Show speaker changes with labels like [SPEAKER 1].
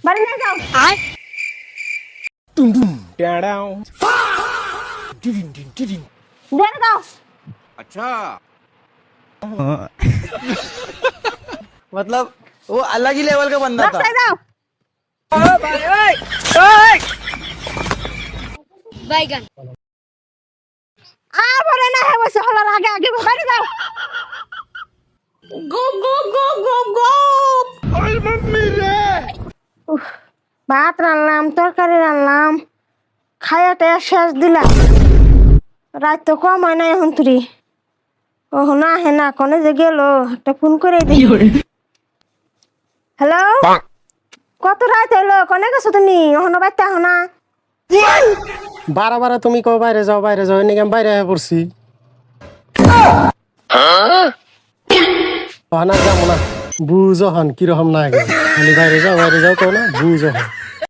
[SPEAKER 1] বাড়ি না যাও।
[SPEAKER 2] টেড়াও
[SPEAKER 1] দেন দাও।
[SPEAKER 3] मतलब वो अलग ही लेवल का बंदा था।
[SPEAKER 1] রাস্তায় যাও।
[SPEAKER 4] বাইগান
[SPEAKER 1] আর বলে না হে বসে হলার আগে আগে বাড়ি যাও।
[SPEAKER 4] গোপ গোপ গোপ গোপ গোপ।
[SPEAKER 1] ভাত রান্নাম, তরকারি রান্নাম, খায়াটা শেষ দিলাম। রাত তো কম হয় না এখন তুই। ও না হে না কোনে যে গেল একটা ফোন করে দিই। হ্যালো, কত রাত হইলো? কোনে গেছো তুমি? ওখানে বাইতে আহ না।
[SPEAKER 2] বারা বারা তুমি কো বাইরে যাও এদিকে আমি বাইরে পড়ছি না যাবো না বুঝ হন কিরকম না খালি বাইরে যাও তো না বুঝ হন